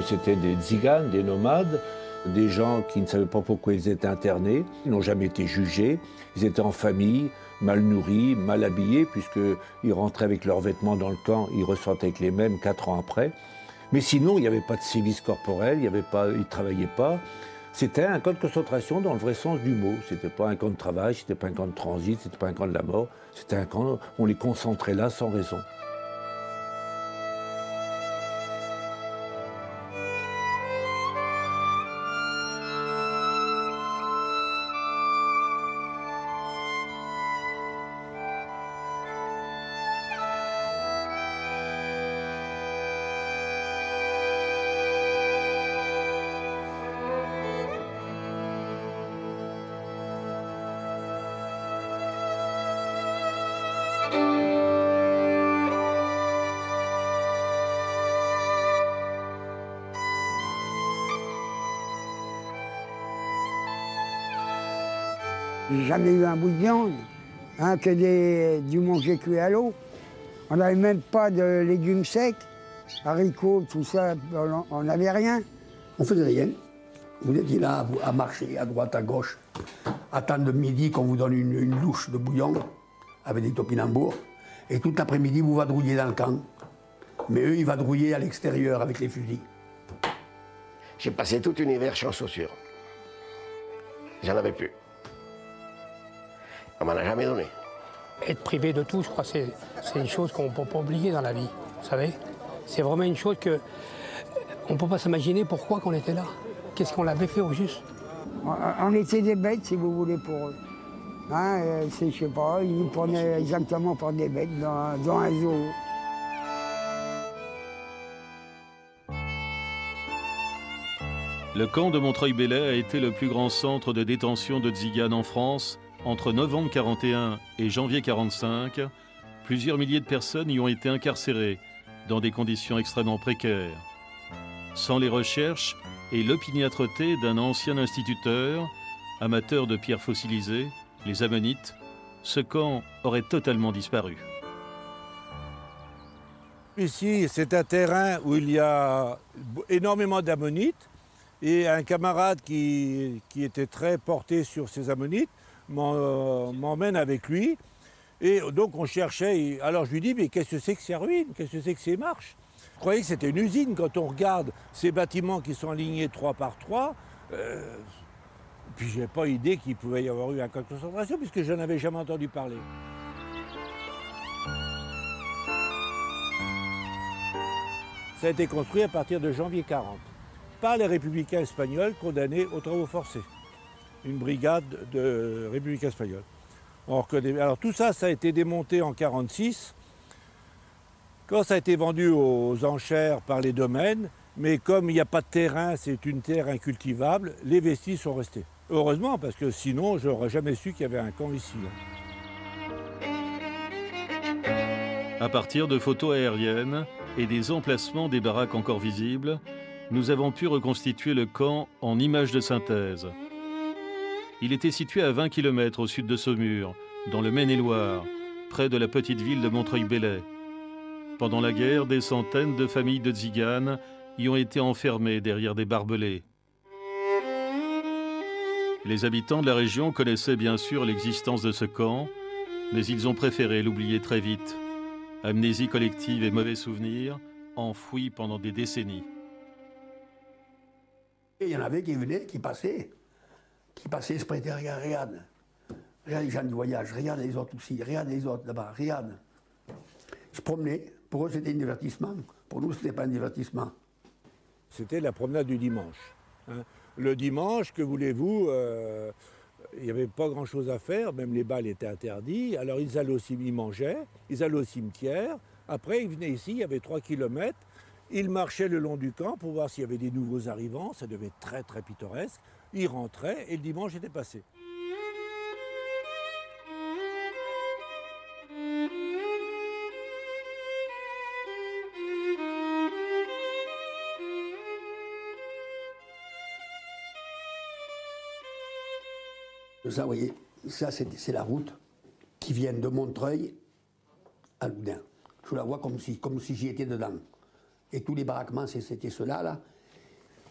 C'était des tziganes, des nomades, des gens qui ne savaient pas pourquoi ils étaient internés. Ils n'ont jamais été jugés. Ils étaient en famille, mal nourris, mal habillés, puisqu'ils rentraient avec leurs vêtements dans le camp, ils ressortaient avec les mêmes 4 ans après. Mais sinon, il n'y avait pas de sévices corporels, ils ne travaillaient pas. C'était un camp de concentration dans le vrai sens du mot. Ce n'était pas un camp de travail, ce n'était pas un camp de transit, ce n'était pas un camp de la mort. C'était un camp où on les concentrait là sans raison. J'ai jamais eu un bout de viande, hein, que du manger cuit à l'eau. On n'avait même pas de légumes secs, haricots, tout ça, on n'avait rien. On faisait rien. Vous étiez là à marcher à droite, à gauche, attendre midi qu'on vous donne une louche de bouillon avec des topinambours. Et tout l'après-midi, vous vadrouillez dans le camp. Mais eux, ils vadrouillaient à l'extérieur avec les fusils. J'ai passé tout un hiver sans chaussures. J'en avais plus. On m'en a jamais donné. Être privé de tout, je crois que c'est une chose qu'on ne peut pas oublier dans la vie, vous savez. C'est vraiment une chose qu'on ne peut pas s'imaginer pourquoi qu'on était là. Qu'est-ce qu'on avait fait au juste. On était des bêtes, si vous voulez, pour eux. Hein, je sais pas, ils nous prenaient exactement pour des bêtes dans un zoo. Le camp de Montreuil-Bellay a été le plus grand centre de détention de tziganes en France. Entre novembre 1941 et janvier 1945, plusieurs milliers de personnes y ont été incarcérées dans des conditions extrêmement précaires. Sans les recherches et l'opiniâtreté d'un ancien instituteur, amateur de pierres fossilisées, les ammonites, ce camp aurait totalement disparu. Ici, c'est un terrain où il y a énormément d'ammonites et un camarade qui était très porté sur ces ammonites m'emmène avec lui. Et donc on cherchait, alors je lui dis, mais qu'est-ce que c'est que ces ruines? Qu'est-ce que c'est que ces marches? Je croyais que c'était une usine quand on regarde ces bâtiments qui sont alignés 3 par 3. Puis je n'ai pas idée qu'il pouvait y avoir eu un camp de concentration puisque je n'en avais jamais entendu parler. Ça a été construit à partir de janvier 40 par les républicains espagnols condamnés aux travaux forcés. Une brigade de républicains espagnols. Alors tout ça, ça a été démonté en 1946, quand ça a été vendu aux enchères par les domaines, mais comme il n'y a pas de terrain, c'est une terre incultivable, les vestiges sont restés. Heureusement, parce que sinon, je n'aurais jamais su qu'il y avait un camp ici. À partir de photos aériennes et des emplacements des baraques encore visibles, nous avons pu reconstituer le camp en images de synthèse. Il était situé à 20 km au sud de Saumur, dans le Maine-et-Loire, près de la petite ville de Montreuil-Bellay. Pendant la guerre, des centaines de familles de tziganes y ont été enfermées derrière des barbelés. Les habitants de la région connaissaient bien sûr l'existence de ce camp, mais ils ont préféré l'oublier très vite. Amnésie collective et mauvais souvenirs, enfouis pendant des décennies. Et il y en avait qui venaient, qui passaient, se prêtaient, regarde les gens du voyage, regarde les autres aussi, regarde les autres là-bas, regarde. Je promenais, pour eux c'était un divertissement, pour nous c'était pas un divertissement. C'était la promenade du dimanche. Hein. Le dimanche, que voulez-vous, il n'y avait pas grand-chose à faire, même les bals étaient interdits, alors ils allaient ils mangeaient, ils allaient au cimetière, après ils venaient ici, il y avait 3 km, ils marchaient le long du camp pour voir s'il y avait des nouveaux arrivants, ça devait être très très pittoresque, ils rentraient et le dimanche était passé. Ça, vous voyez, ça c'est la route qui vient de Montreuil à Loudun. Je la vois comme si j'y étais dedans. Et tous les baraquements, c'était ceux-là, là.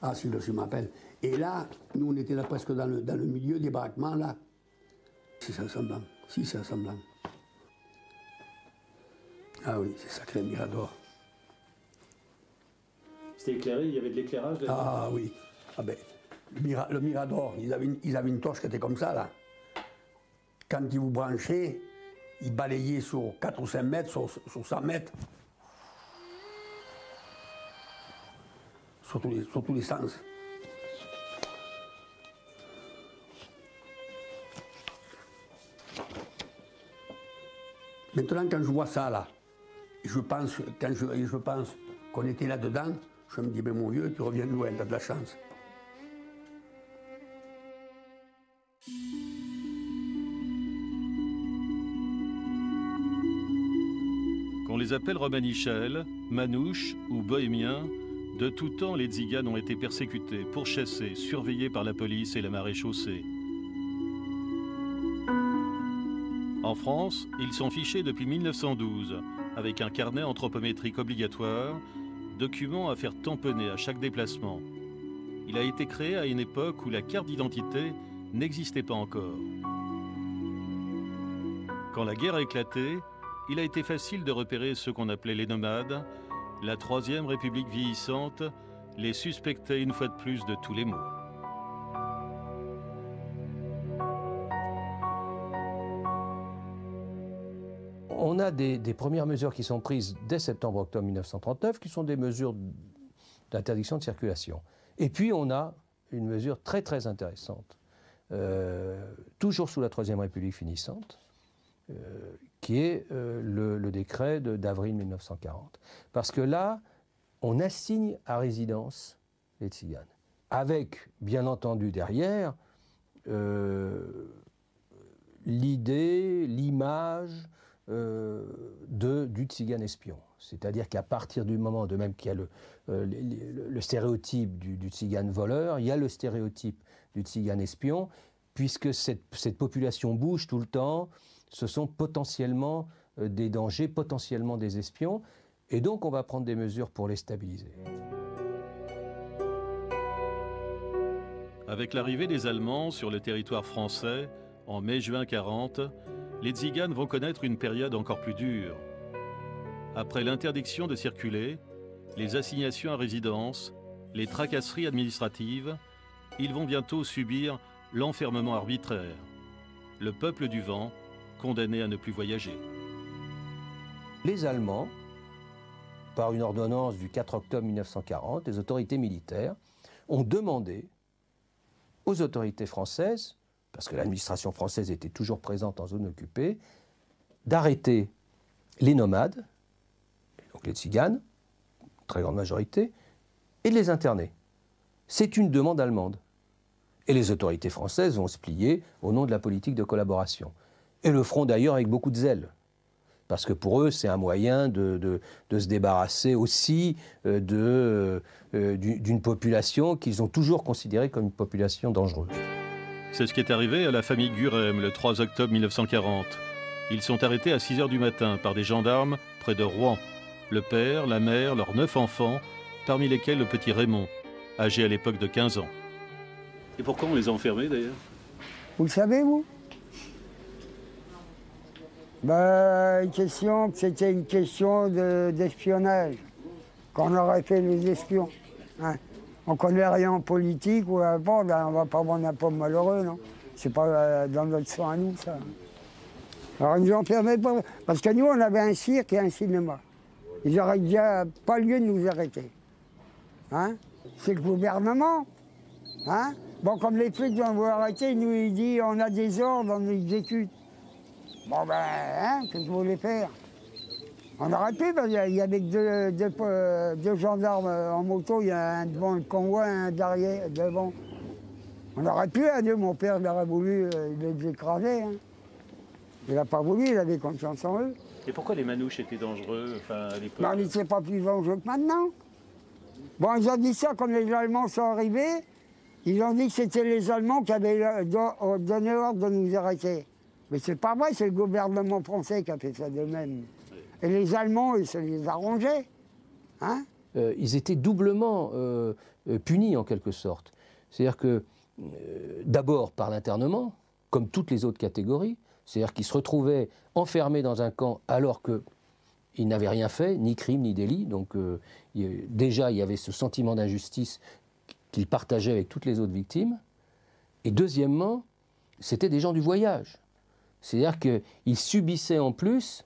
Ah si, je m'appelle. Et là, nous on était là presque dans le milieu des baraquements, là. Si c'est semblant, si c'est semblant. Ah oui, c'est sacré Mirador. C'était éclairé, il y avait de l'éclairage là. Ah oui. Ah ben, le Mirador, ils avaient une torche qui était comme ça, là. Quand ils vous branchaient, ils balayaient sur 4 ou 5 mètres, sur 100 mètres. Sur tous les sens. Maintenant, quand je vois ça, là, quand je pense qu'on était là-dedans, je me dis, ben mon vieux, tu reviens de loin, t'as de la chance. Qu'on les appelle romanichels, manouches ou bohémiens, de tout temps les tziganes ont été persécutés, pourchassés, surveillés par la police et la maréchaussée. En France, ils sont fichés depuis 1912, avec un carnet anthropométrique obligatoire, document à faire tamponner à chaque déplacement. Il a été créé à une époque où la carte d'identité n'existait pas encore. Quand la guerre a éclaté, il a été facile de repérer ceux qu'on appelait les nomades. La Troisième République vieillissante les suspectait une fois de plus de tous les maux. On a des premières mesures qui sont prises dès septembre-octobre 1939, qui sont des mesures d'interdiction de circulation. Et puis on a une mesure très très intéressante, toujours sous la Troisième République finissante, qui est le décret d'avril 1940. Parce que là, on assigne à résidence les tziganes, avec, bien entendu, derrière, l'idée, l'image du tzigane espion. C'est-à-dire qu'à partir du moment, de même qu'il y a le stéréotype du tzigane voleur, il y a le stéréotype du tzigane espion, puisque cette population bouge tout le temps, ce sont potentiellement des dangers, potentiellement des espions, et donc on va prendre des mesures pour les stabiliser. Avec l'arrivée des Allemands sur le territoire français, en mai-juin 40, les tziganes vont connaître une période encore plus dure. Après l'interdiction de circuler, les assignations à résidence, les tracasseries administratives, ils vont bientôt subir l'enfermement arbitraire. Le peuple du vent, condamné à ne plus voyager. Les Allemands, par une ordonnance du 4 octobre 1940, les autorités militaires ont demandé aux autorités françaises, parce que l'administration française était toujours présente en zone occupée, d'arrêter les nomades, donc les tziganes, très grande majorité, et de les interner. C'est une demande allemande. Et les autorités françaises vont se plier au nom de la politique de collaboration. Et le feront d'ailleurs avec beaucoup de zèle. Parce que pour eux, c'est un moyen de se débarrasser aussi d'une population qu'ils ont toujours considérée comme une population dangereuse. C'est ce qui est arrivé à la famille Gurem le 3 octobre 1940. Ils sont arrêtés à 6 h du matin par des gendarmes près de Rouen. Le père, la mère, leurs 9 enfants, parmi lesquels le petit Raymond, âgé à l'époque de 15 ans. Et pourquoi on les a enfermés d'ailleurs? Vous le savez, vous? C'était une question d'espionnage, qu'on aurait fait les espions. Hein. On connaît rien en politique ou à bord, on va pas vendre un pauvre malheureux, non? C'est pas dans notre sang à nous, ça. Alors ils nous enfermaient pas, parce que nous, on avait un cirque et un cinéma. Ils n'auraient déjà pas lieu de nous arrêter. Hein? C'est le gouvernement. Hein? Bon, comme les flics vont vous arrêter, nous, ils disent on a des ordres, on exécute. Bon ben, hein, qu'est-ce que vous voulez faire? On aurait pu, parce qu'il y avait deux gendarmes en moto, il y a un devant le convoi, un derrière, devant. On aurait pu, à deux, mon père l'aurait voulu les écraser. Hein. Il n'a pas voulu, il avait confiance en eux. Et pourquoi les manouches étaient dangereux à l'époque? Ben, ils n'étaient pas plus dangereux que maintenant. Bon, ils ont dit ça quand les Allemands sont arrivés. Ils ont dit que c'était les Allemands qui avaient donné l'ordre de nous arrêter. Mais c'est pas vrai, c'est le gouvernement français qui a fait ça de même. Et les Allemands, ça les arrangeait. Hein? ils étaient doublement punis en quelque sorte. C'est-à-dire que, d'abord par l'internement, comme toutes les autres catégories, c'est-à-dire qu'ils se retrouvaient enfermés dans un camp alors qu'ils n'avaient rien fait, ni crime, ni délit. Donc déjà, il y avait ce sentiment d'injustice qu'ils partageaient avec toutes les autres victimes. Et deuxièmement, c'était des gens du voyage. C'est-à-dire qu'ils subissaient en plus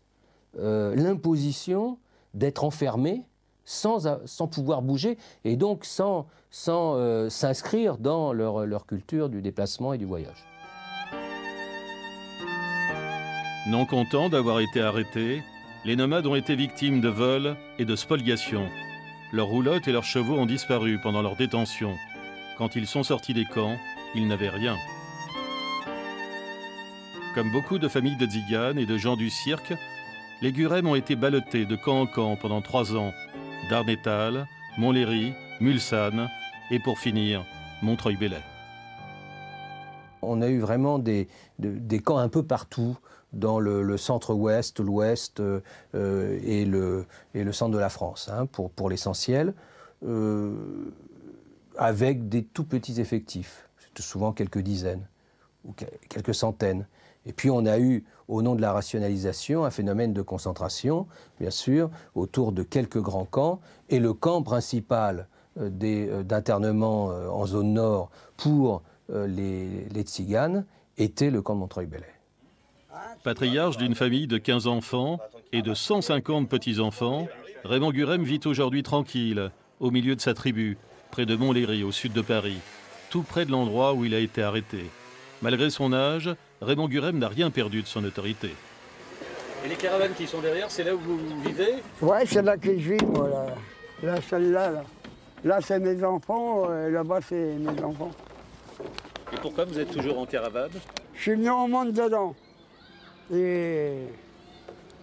l'imposition d'être enfermés sans pouvoir bouger et donc sans s'inscrire dans leur culture du déplacement et du voyage. Non contents d'avoir été arrêtés, les nomades ont été victimes de vols et de spoliations. Leurs roulottes et leurs chevaux ont disparu pendant leur détention. Quand ils sont sortis des camps, ils n'avaient rien. Comme beaucoup de familles de tziganes et de gens du cirque, les Gurem ont été ballottés de camp en camp pendant 3 ans. Darnétal, Montlhéry, Mulsanne et pour finir, Montreuil-Bellay. On a eu vraiment des camps un peu partout, dans le centre-ouest, l'ouest et le centre de la France, hein, pour l'essentiel, avec des tout petits effectifs, souvent quelques dizaines ou quelques centaines. Et puis on a eu, au nom de la rationalisation, un phénomène de concentration, bien sûr, autour de quelques grands camps. Et le camp principal d'internement en zone nord pour les tziganes était le camp de Montreuil-Bellay. Patriarche d'une famille de 15 enfants et de 150 petits-enfants, Raymond Gurem vit aujourd'hui tranquille, au milieu de sa tribu, près de Montlhéry, au sud de Paris, tout près de l'endroit où il a été arrêté. Malgré son âge, Raymond Gurem n'a rien perdu de son autorité. Et les caravanes qui sont derrière, c'est là où vous vivez? Ouais, c'est là que je vis, moi, là. Là, celle-là, là. Là, c'est mes enfants, là-bas, c'est mes enfants. Et pourquoi vous êtes toujours en caravane? Je suis venu en monde dedans. Et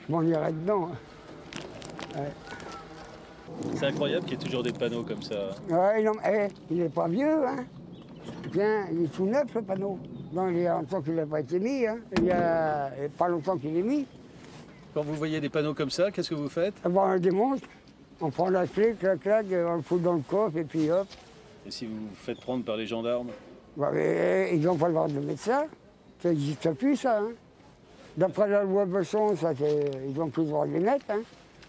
je m'en irai dedans. Hein. Ouais. C'est incroyable qu'il y ait toujours des panneaux comme ça. Ouais, non, il n'est pas vieux, hein. Bien, il est tout neuf, le panneau. Non, il y a longtemps qu'il n'a pas été mis, hein. Il y a pas longtemps qu'il est mis. Quand vous voyez des panneaux comme ça, qu'est-ce que vous faites? On le démonte, on prend la clé, clac, clac, on le fout dans le coffre et puis hop. Et si vous vous faites prendre par les gendarmes? Bah, ils n'ont pas le droit de mettre ça. Ça n'existe plus, ça. Hein. D'après la loi Besson, ils n'ont plus le droit de les mettre. Hein.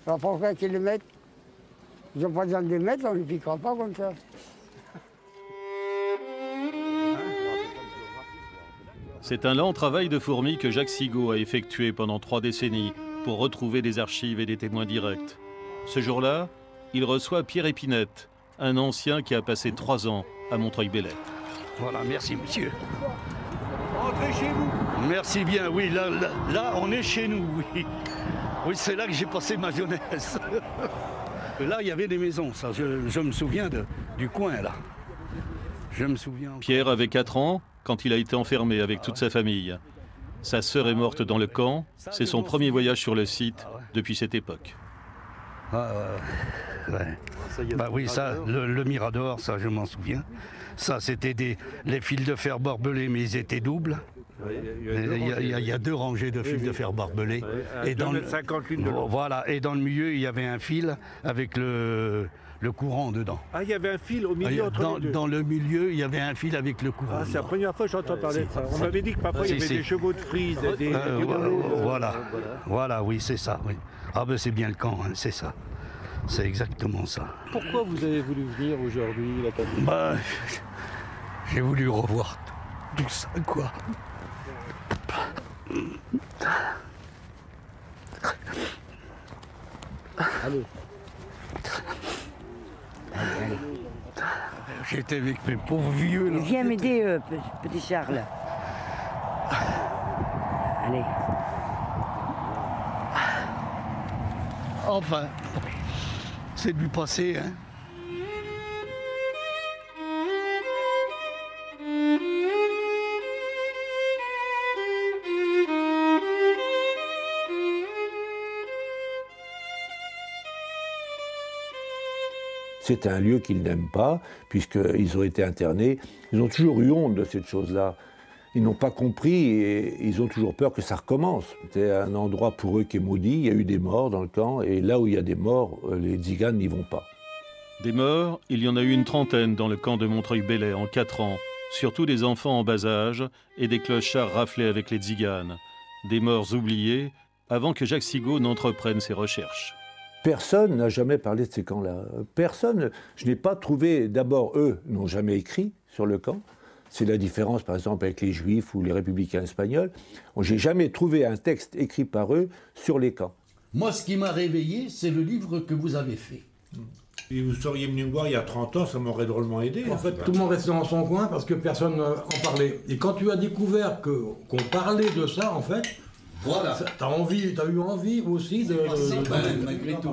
Alors pourquoi qu'ils les mettent? Ils n'ont pas besoin de les mettre, on ne les piquera pas comme ça. C'est un lent travail de fourmi que Jacques Sigaud a effectué pendant 3 décennies pour retrouver des archives et des témoins directs. Ce jour-là, il reçoit Pierre Épinette, un ancien qui a passé 3 ans à Montreuil-Bellay. Voilà, merci monsieur. Entrez chez vous. Merci bien, oui, là on est chez nous, oui. Oui, c'est là que j'ai passé ma jeunesse. Là, il y avait des maisons, ça, je me souviens du coin, là. Je me souviens. Pierre avait 4 ans quand il a été enfermé avec toute sa famille. Sa sœur est morte dans le camp, c'est son premier voyage sur le site depuis cette époque. Ouais. Bah oui, ça, le Mirador, ça je m'en souviens. Ça, c'était les fils de fer barbelés, mais ils étaient doubles. Il y a 2 rangées de fils de fer barbelés. Et dans voilà, et dans le milieu, il y avait un fil avec le courant dedans. Ah, il y avait un fil au milieu entre les deux. Dans le milieu, il y avait un fil avec le courant. Ah, c'est la première fois que j'entends parler de ça. On m'avait dit que parfois il y avait des chevaux de frise. Voilà, oui, c'est ça. Oui. Ah ben c'est bien le camp, hein, c'est ça. C'est exactement ça. Pourquoi vous avez voulu venir aujourd'hui, la famille? Bah, j'ai voulu revoir tout ça, quoi. Allez. J'étais avec mes pauvres vieux, là. Viens m'aider, petit Charles. Allez. Enfin, c'est du passé, hein. C'est un lieu qu'ils n'aiment pas, puisqu'ils ont été internés. Ils ont toujours eu honte de cette chose-là. Ils n'ont pas compris et ils ont toujours peur que ça recommence. C'est un endroit pour eux qui est maudit. Il y a eu des morts dans le camp et là où il y a des morts, les tziganes n'y vont pas. Des morts, il y en a eu une trentaine dans le camp de Montreuil-Bellay en 4 ans, surtout des enfants en bas âge et des clochards raflés avec les tziganes. Des morts oubliés avant que Jacques Sigaud n'entreprenne ses recherches. Personne n'a jamais parlé de ces camps-là. Personne, je n'ai pas trouvé, d'abord, eux n'ont jamais écrit sur le camp. C'est la différence, par exemple, avec les Juifs ou les Républicains espagnols. J'ai jamais trouvé un texte écrit par eux sur les camps. Moi, ce qui m'a réveillé, c'est le livre que vous avez fait. Et vous seriez venu me voir il y a 30 ans, ça m'aurait drôlement aidé. En fait, tout le monde restait dans son coin parce que personne n'en parlait. Et quand tu as découvert qu'on parlait de ça, en fait, voilà. T'as eu envie aussi de malgré tout.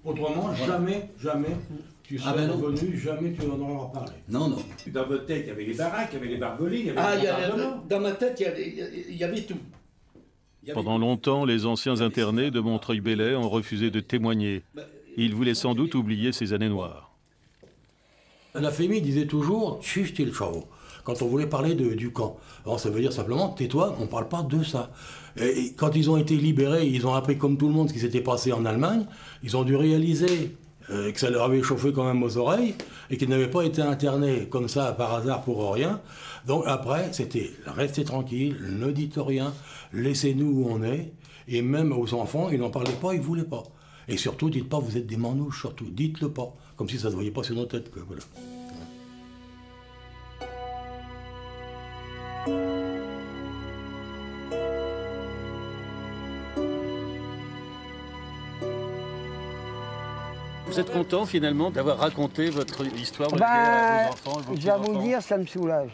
Autrement, voilà. jamais tu serais venu, jamais tu en auras parlé. Non, non. Dans votre tête, il y avait les baraques, il y avait les barbelés, il y avait dans ma tête, il y avait tout. Pendant longtemps, les anciens internés de Montreuil-Bellay ont refusé de témoigner. Ils voulaient sans doute oublier ces années noires. La famille disait toujours « Tchichti le chavo » quand on voulait parler du camp. Alors ça veut dire simplement « tais-toi, on ne parle pas de ça ». Et quand ils ont été libérés, ils ont appris comme tout le monde ce qui s'était passé en Allemagne. Ils ont dû réaliser que ça leur avait chauffé quand même aux oreilles et qu'ils n'avaient pas été internés comme ça par hasard pour rien. Donc après, c'était « restez tranquille, ne dites rien, laissez-nous où on est ». Et même aux enfants, ils n'en parlaient pas, ils ne voulaient pas. Et surtout, dites pas, vous êtes des manouches, surtout, dites-le pas. Comme si ça ne se voyait pas sur nos têtes, quoi, voilà. Vous êtes content, finalement, d'avoir raconté votre histoire de guerre à vos enfants et vos petits-enfants ? Je vais vous dire, ça me soulage.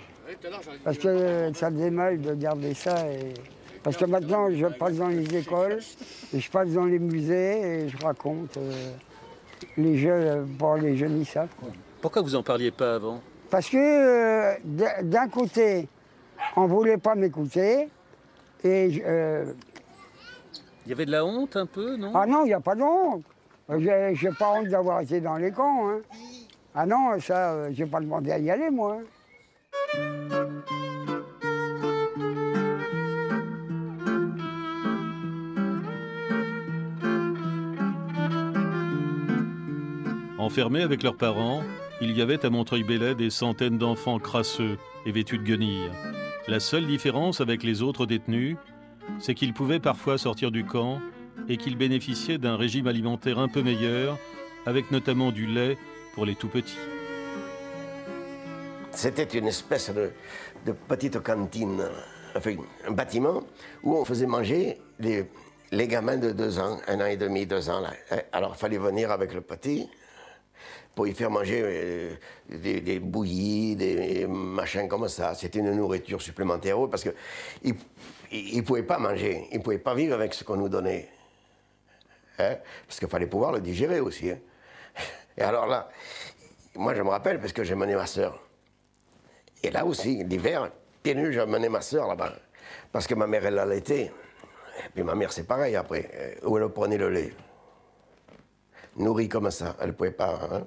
Parce que ça faisait mal de garder ça. Parce que maintenant, je passe dans les écoles, et je passe dans les musées et je raconte. Les jeunes, bon, les jeunes, ils savent. Quoi. Pourquoi vous n'en parliez pas avant ? Parce que d'un côté, on ne voulait pas m'écouter. Et il y avait de la honte un peu, non ? Ah non, il n'y a pas de honte. J'ai pas honte d'avoir été dans les camps. Hein. Ah non, ça, j'ai pas demandé à y aller, moi. Enfermés avec leurs parents, il y avait à Montreuil-Bellay des centaines d'enfants crasseux et vêtus de guenilles. La seule différence avec les autres détenus, c'est qu'ils pouvaient parfois sortir du camp et qu'ils bénéficiaient d'un régime alimentaire un peu meilleur, avec notamment du lait pour les tout-petits. C'était une espèce de petite cantine, enfin un bâtiment, où on faisait manger les gamins de 2 ans, 1 an et demi, 2 ans. Là. Alors il fallait venir avec le petit pour y faire manger des bouillies, des machins comme ça. C'était une nourriture supplémentaire parce qu'ils ne pouvaient pas manger, ils ne pouvaient pas vivre avec ce qu'on nous donnait. Hein? Parce qu'il fallait pouvoir le digérer aussi. Hein? Et alors là, moi je me rappelle parce que j'ai mené ma sœur. Et là aussi, l'hiver, pieds nus, j'ai mené ma sœur là-bas. Parce que ma mère, elle l'allaitait. Et puis ma mère, c'est pareil après, où elle prenait le lait. Nourrie comme ça, elle ne pouvait pas. Hein?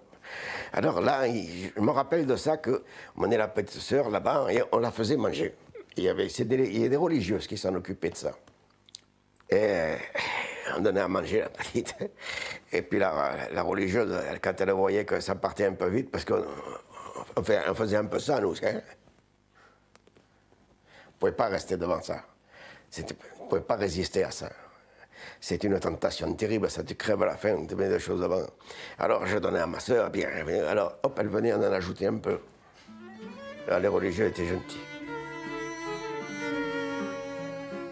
Alors là, je me rappelle de ça, qu'on menait la petite sœur là-bas et on la faisait manger. Il y a des religieuses qui s'en occupaient de ça. Et on donnait à manger la petite. Et puis la religieuse, quand elle voyait que ça partait un peu vite, parce qu'on faisait un peu ça, nous. Hein? On ne pouvait pas rester devant ça. On ne pouvait pas résister à ça. C'est une tentation terrible, ça te crève à la faim, tu mets des choses devant. Alors je donnais à ma sœur, puis alors hop, elle venait en ajouter un peu. Alors, les religieux étaient gentils.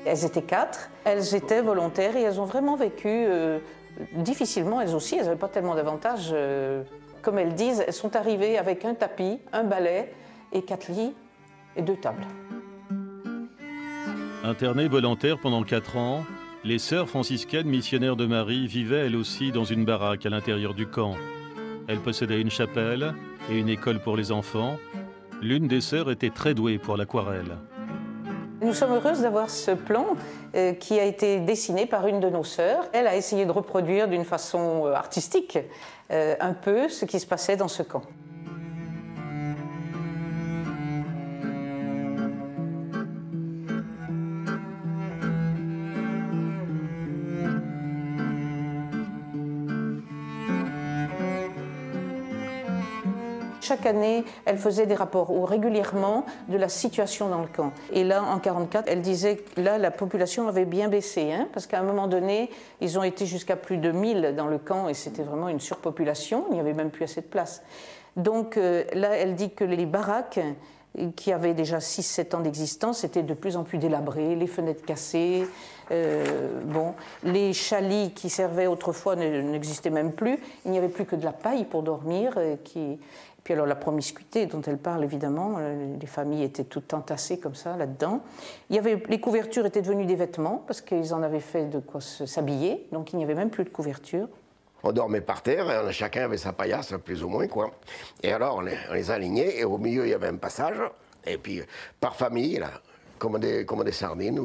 Elles étaient 4, elles étaient volontaires et elles ont vraiment vécu difficilement, elles aussi, elles n'avaient pas tellement d'avantages. Comme elles disent, elles sont arrivées avec un tapis, un balai et 4 lits et 2 tables. Internées volontaires pendant 4 ans, les sœurs franciscaines missionnaires de Marie vivaient elles aussi dans une baraque à l'intérieur du camp. Elles possédaient une chapelle et une école pour les enfants. L'une des sœurs était très douée pour l'aquarelle. Nous sommes heureuses d'avoir ce plan qui a été dessiné par une de nos sœurs. Elle a essayé de reproduire d'une façon artistique un peu ce qui se passait dans ce camp. Chaque année, elle faisait des rapports régulièrement de la situation dans le camp. Et là, en 1944, elle disait que là, la population avait bien baissé, hein, parce qu'à un moment donné, ils ont été jusqu'à plus de 1000 dans le camp et c'était vraiment une surpopulation, il n'y avait même plus assez de place. Donc là, elle dit que les baraques, qui avaient déjà 6-7 ans d'existence, étaient de plus en plus délabrées, les fenêtres cassées, les chalits qui servaient autrefois n'existaient même plus, il n'y avait plus que de la paille pour dormir. Puis alors la promiscuité dont elle parle, évidemment, les familles étaient toutes entassées comme ça, là-dedans. Les couvertures étaient devenues des vêtements, parce qu'ils en avaient fait de quoi s'habiller, donc il n'y avait même plus de couverture. On dormait par terre, et chacun avait sa paillasse, plus ou moins, quoi. Et alors, on les alignait, et au milieu, il y avait un passage, et puis, par famille, là, comme des sardines,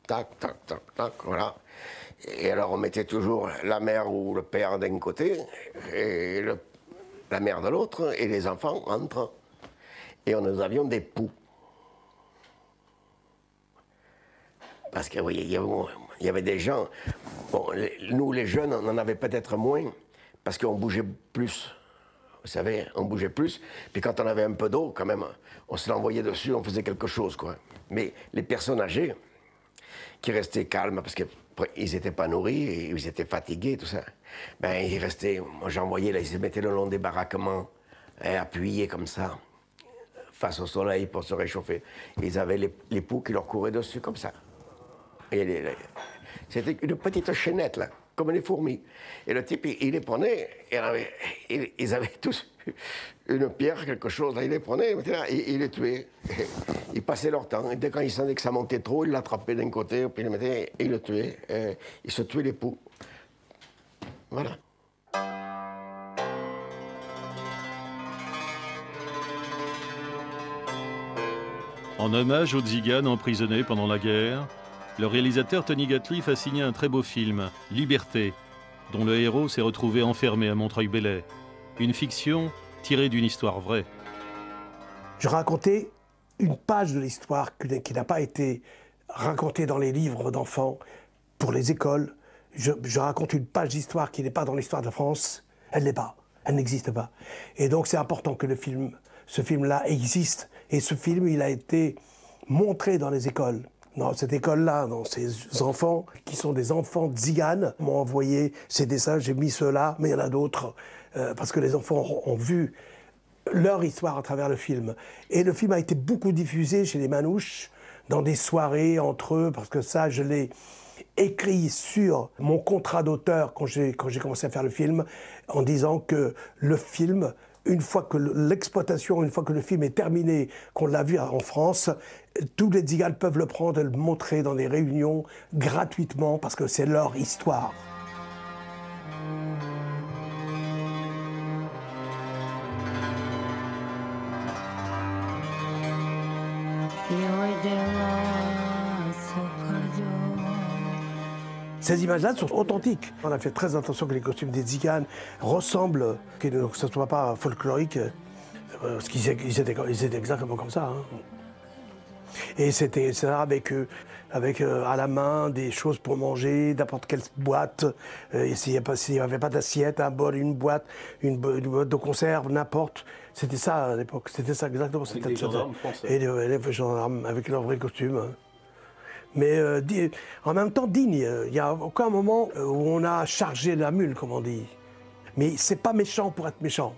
tac, tac, tac, tac, voilà. Et alors, on mettait toujours la mère ou le père d'un côté, et la mère de l'autre, et les enfants entre. Et nous avions des poux. Parce que, oui, il y avait des gens, bon, nous les jeunes, on en avait peut-être moins, parce qu'on bougeait plus. Vous savez, on bougeait plus. Puis quand on avait un peu d'eau, quand même, on se l'envoyait dessus, on faisait quelque chose, quoi. Mais les personnes âgées, qui restaient calmes, parce qu'ils n'étaient pas nourris, et ils étaient fatigués, tout ça, ben ils restaient, moi j'envoyais, là, ils se mettaient le long des baraquements, appuyés comme ça, face au soleil pour se réchauffer. Et ils avaient les poux qui leur couraient dessus, comme ça. C'était une petite chaînette, là, comme les fourmis. Et le type, il les prenait, et ils avaient tous une pierre, quelque chose, là, il les prenait, et il les tuait. Ils passaient leur temps, et dès quand ils sentaient que ça montait trop, ils l'attrapaient d'un côté, puis ils le mettaient, et ils le tuaient. Ils se tuaient les poux. Voilà. En hommage aux Tziganes emprisonnés pendant la guerre, le réalisateur Tony Gatliff a signé un très beau film, Liberté, dont le héros s'est retrouvé enfermé à Montreuil-Bellay. Une fiction tirée d'une histoire vraie. Je racontais une page de l'histoire qui n'a pas été racontée dans les livres d'enfants pour les écoles. Je raconte une page d'histoire qui n'est pas dans l'histoire de France. Elle n'est pas. Elle n'existe pas. Et donc c'est important que ce film-là existe. Et ce film, il a été montré dans les écoles. Dans cette école-là, dans ces enfants qui sont des enfants tziganes, m'ont envoyé ces dessins, j'ai mis ceux-là, mais il y en a d'autres, parce que les enfants ont vu leur histoire à travers le film. Et le film a été beaucoup diffusé chez les manouches, dans des soirées entre eux, parce que ça, je l'ai écrit sur mon contrat d'auteur quand j'ai commencé à faire le film, en disant que le film, une fois que l'exploitation, une fois que le film est terminé, qu'on l'a vu en France, tous les Tziganes peuvent le prendre et le montrer dans des réunions gratuitement parce que c'est leur histoire. Ces images-là sont authentiques. On a fait très attention que les costumes des Tziganes ressemblent, que ce ne soit pas folklorique, parce qu'ils étaient exactement comme ça. Hein. Et c'était ça avec à la main des choses pour manger, n'importe quelle boîte. S'il n'y avait pas d'assiette, un bol, une boîte de conserve, n'importe. C'était ça à l'époque, c'était ça exactement. Avec les gendarmes français. Et les gendarmes avec leurs vrais costumes. Hein. Mais en même temps digne. Il n'y a aucun moment où on a chargé la mule, comme on dit. Mais c'est pas méchant pour être méchant.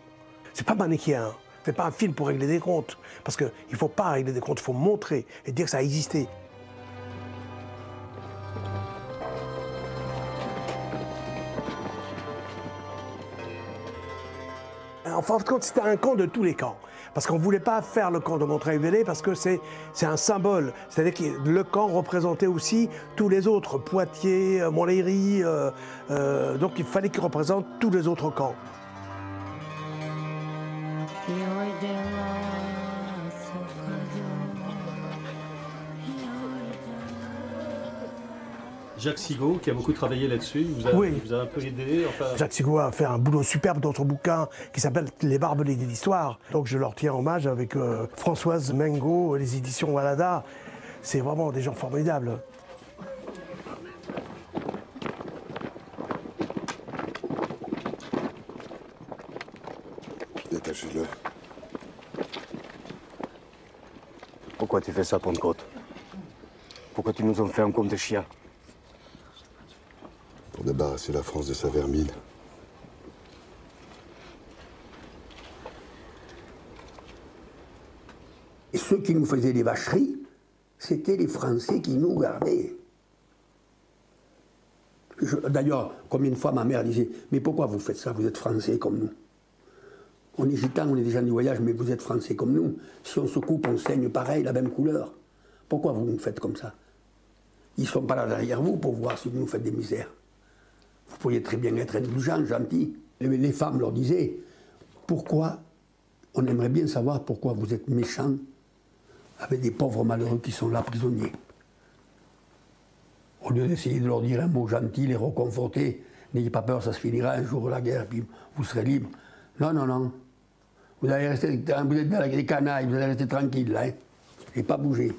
C'est pas manichéen. C'est pas un film pour régler des comptes. Parce qu'il ne faut pas régler des comptes, il faut montrer et dire que ça a existé. En fin de compte, c'était un camp de tous les camps. Parce qu'on ne voulait pas faire le camp de Montreuil-Bellay parce que c'est un symbole. C'est-à-dire que le camp représentait aussi tous les autres, Poitiers, Montlhéry. Donc il fallait qu'il représente tous les autres camps. Jacques Sigaud, qui a beaucoup travaillé là-dessus, vous a un peu aidé. Enfin... Jacques Sigaud a fait un boulot superbe dans son bouquin qui s'appelle Les Barbelés de l'Histoire. Donc je leur tiens hommage avec Françoise Mengo, les éditions Walada. C'est vraiment des gens formidables. Détachez-le. Pourquoi tu fais ça, Pentecôte? Pourquoi tu nous en fais un comme des chiens? Pour débarrasser la France de sa vermine. Et ceux qui nous faisaient des vacheries, c'était les Français qui nous gardaient. D'ailleurs, combien de fois ma mère disait « Mais pourquoi vous faites ça? Vous êtes Français comme nous. On est gitans, on est des gens du voyage, mais vous êtes Français comme nous. Si on se coupe, on saigne pareil, la même couleur. Pourquoi vous nous faites comme ça? Ils ne sont pas là derrière vous pour voir si vous nous faites des misères. Vous pourriez très bien être indulgents, gentils. » Les femmes leur disaient « Pourquoi? On aimerait bien savoir pourquoi vous êtes méchants avec des pauvres malheureux qui sont là prisonniers. » Au lieu d'essayer de leur dire un mot gentil, les reconforter, n'ayez pas peur, ça se finira un jour la guerre, puis vous serez libres. Non, non, non. Vous allez rester, vous êtes dans les canailles, vous allez rester tranquille, là, hein, et pas bouger.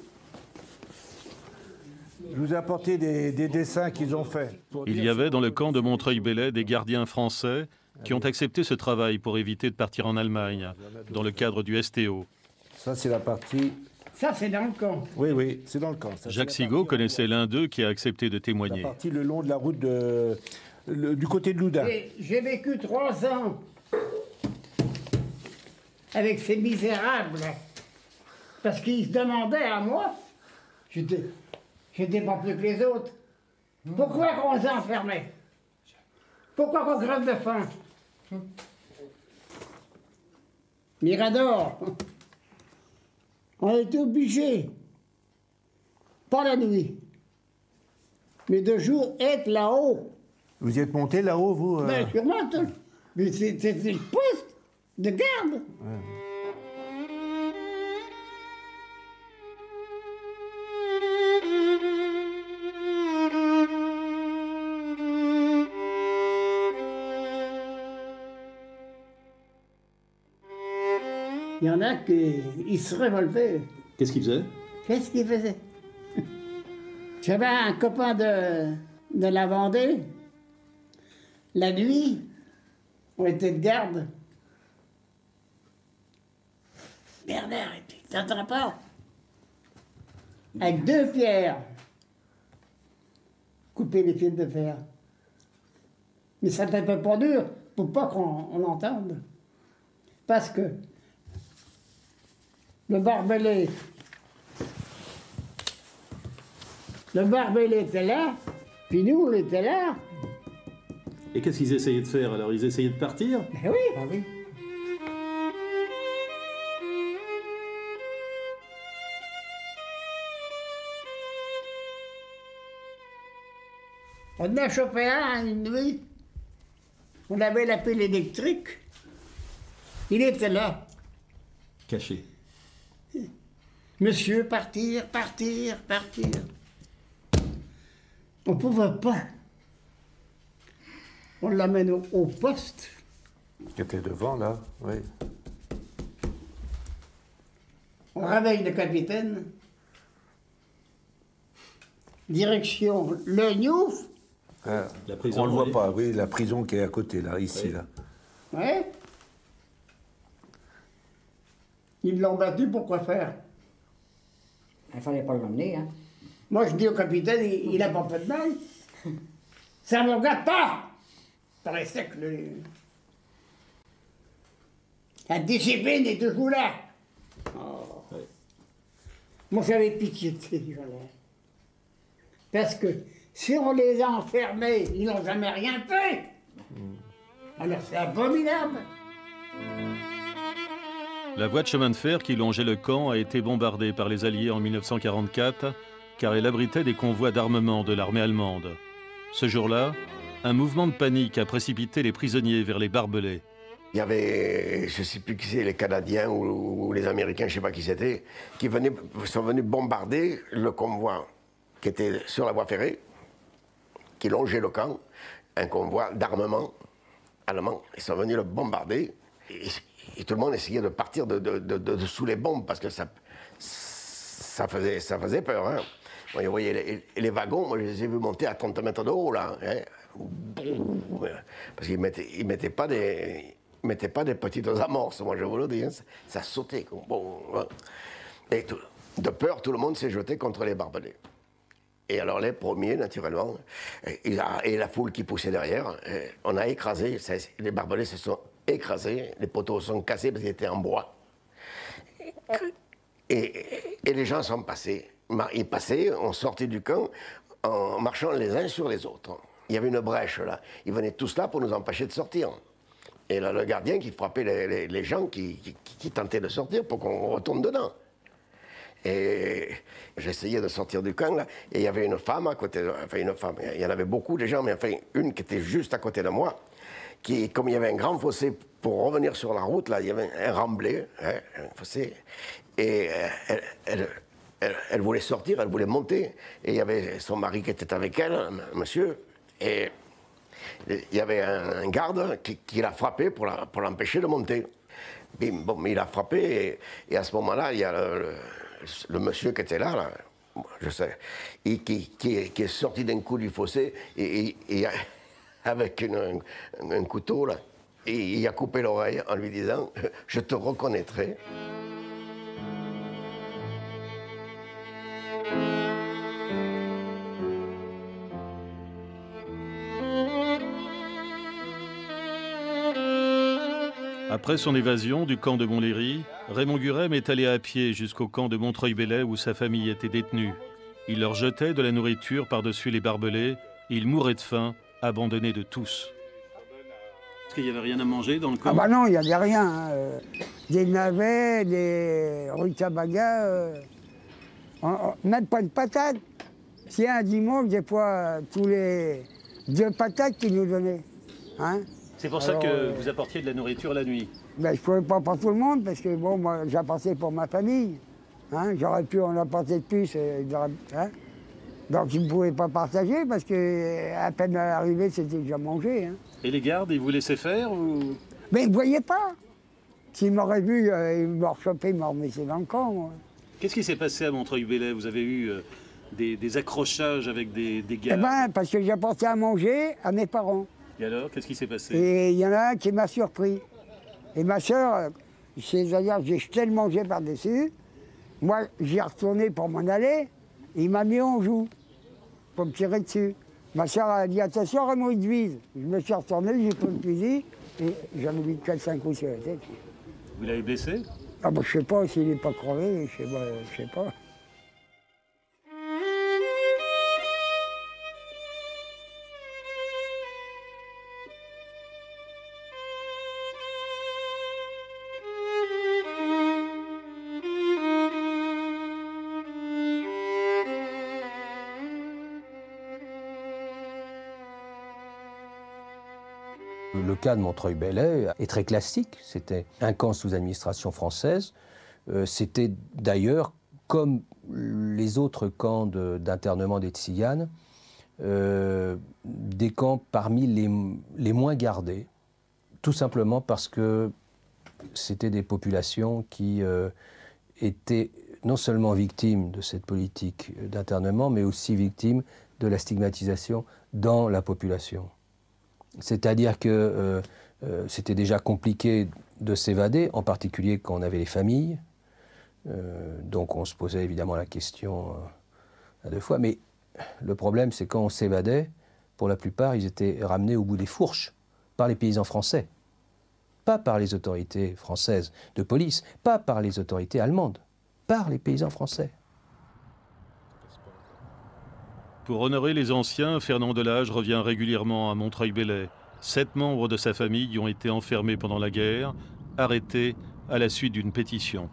Je vous ai apporté des dessins qu'ils ont faits. Il y avait dans le camp de Montreuil-Bellay des gardiens français qui ont accepté ce travail pour éviter de partir en Allemagne, dans le cadre du STO. Ça, c'est la partie... Ça, c'est dans le camp. Oui, oui, c'est dans le camp. Ça, Jacques Sigaud connaissait l'un d'eux qui a accepté de témoigner. La partie le long de la route du côté de Loudun. J'ai vécu 3 ans avec ces misérables. Parce qu'ils se demandaient à moi, j'étais pas plus que les autres, pourquoi qu'on les enfermait? Pourquoi qu'on crève de faim? Mirador, on était obligés, pas la nuit, mais de jour être là-haut. Vous y êtes monté là-haut, vous Ben, sûrement, mais c'était le poste de garde. Ouais. Il y en a qui se révoltaient. Qu'est-ce qu'il faisait? Qu'est-ce qu'il faisait? J'avais un copain de la Vendée. La nuit, on était de garde. Bernard, tu t'entends pas? Avec 2 pierres. Couper les fils de fer. Mais ça n'était pas dur pour pas qu'on entende. Parce que le barbelé était là, puis nous, on était là. Et qu'est-ce qu'ils essayaient de faire alors? Ils essayaient de partir? Ben oui, ben oui. On en a chopé un une nuit. On avait la pile électrique. Il était là. Caché. Monsieur, partir, partir, partir. On ne pouvait pas. On l'amène au poste. Qui était devant, là, oui. On réveille le capitaine. Direction Le Gnouf. Ah, la prison, on ne le voit pas, oui, la prison qui est à côté, là, ici, oui. Là. Ouais. Ils l'ont battu, pour quoi faire? Il ne fallait pas l'emmener, hein. Moi, je dis au capitaine, il n'a pas fait de mal. Ça ne me regarde pas! Ça restait que la discipline est toujours là. Oh. Ouais. Moi, j'avais pitié de ces gens-là. Parce que si on les a enfermés, ils n'ont jamais rien fait. Alors c'est abominable. La voie de chemin de fer qui longeait le camp a été bombardée par les Alliés en 1944 car elle abritait des convois d'armement de l'armée allemande. Ce jour-là, un mouvement de panique a précipité les prisonniers vers les barbelés. Il y avait, je ne sais plus qui c'est, les Canadiens ou les Américains, je ne sais pas qui c'était, qui sont venus bombarder le convoi qui était sur la voie ferrée, qui longeait le camp, un convoi d'armement allemand. Ils sont venus le bombarder et tout le monde essayait de partir de sous les bombes parce que ça faisait peur. Hein. Vous voyez les wagons, moi je les ai vus monter à 30 mètres de haut là. Hein. Parce qu'ils ne mettaient pas des petites amorces, moi je vous le dis. Hein. Ça sautait. Bon, et de peur, tout le monde s'est jeté contre les barbelés. Et alors les premiers, naturellement, et la foule qui poussait derrière, on a écrasé, les barbelés se sont écrasés, les poteaux sont cassés parce qu'ils étaient en bois. Et les gens sont passés. Ils passaient, on sortait du camp en marchant les uns sur les autres. Il y avait une brèche là. Ils venaient tous là pour nous empêcher de sortir. Et là, le gardien qui frappait les gens qui tentaient de sortir pour qu'on retourne dedans. Et j'essayais de sortir du camp, là, et il y avait une femme à côté, enfin une femme, il y en avait beaucoup de gens, mais enfin une qui était juste à côté de moi, qui, comme il y avait un grand fossé pour revenir sur la route, là, il y avait un remblai, hein, un fossé, et elle voulait sortir, elle voulait monter, et il y avait son mari qui était avec elle, un monsieur, et il y avait un garde qui l'a frappé pour l'empêcher de monter. Bim, bon, il a frappé, et à ce moment-là, il y a le monsieur qui était là, je sais, qui est sorti d'un coup du fossé, et avec un couteau, là, et il a coupé l'oreille en lui disant « Je te reconnaîtrai ». Après son évasion du camp de Montlhéry, Raymond Gurem est allé à pied jusqu'au camp de Montreuil-Bellay où sa famille était détenue. Il leur jetait de la nourriture par-dessus les barbelés. Il mourait de faim, abandonné de tous. Est-ce qu'il n'y avait rien à manger dans le camp? Ah bah non, il n'y avait rien. Hein. Des navets, des rutabagas, même pas de patates. C'est un dimanche, des fois, tous les 2 patates qu'ils nous donnaient. Hein. C'est pour ça que vous apportiez de la nourriture la nuit? Ben, je ne pouvais pas pour tout le monde, parce que bon, moi, j'apportais pour ma famille. Hein. J'aurais pu en apporter de plus. Hein. Donc je ne pouvais pas partager, parce qu'à peine arrivé, c'était déjà mangé. Hein. Et les gardes, ils vous laissaient faire ou... Mais ils ne voyaient pas. S'ils m'auraient vu, ils m'auraient chopé, ils m'auraient mis dans le camp. Qu'est-ce qui s'est passé à Montreuil-Bellay? Vous avez eu des accrochages avec des gardes? Eh ben, parce que j'apportais à manger à mes parents. Et alors, qu'est-ce qui s'est passé? Et il y en a un qui m'a surpris. Et ma soeur, c'est-à-dire j'ai jeté le manger par-dessus. Moi, j'y retourné pour m'en aller. Et il m'a mis en joue pour me tirer dessus. Ma soeur a dit attention, Raymond, il te vise. Je me suis retourné, j'ai pris le fusil et j'en ai mis 4-5 coups sur la tête. Vous l'avez blessé? Ah ben, je sais pas s'il n'est pas crevé, je sais pas. Le cas de Montreuil-Bellay est très classique. C'était un camp sous administration française. C'était d'ailleurs, comme les autres camps d'internement des Tziganes, des camps parmi les moins gardés, tout simplement parce que c'était des populations qui étaient non seulement victimes de cette politique d'internement, mais aussi victimes de la stigmatisation dans la population. C'est-à-dire que c'était déjà compliqué de s'évader, en particulier quand on avait les familles. Donc on se posait évidemment la question à 2 fois. Mais le problème, c'est quand on s'évadait, pour la plupart, ils étaient ramenés au bout des fourches par les paysans français. Pas par les autorités françaises de police, pas par les autorités allemandes, par les paysans français. Pour honorer les anciens, Fernand Delage revient régulièrement à Montreuil-Bellay. 7 membres de sa famille y ont été enfermés pendant la guerre, arrêtés à la suite d'une pétition.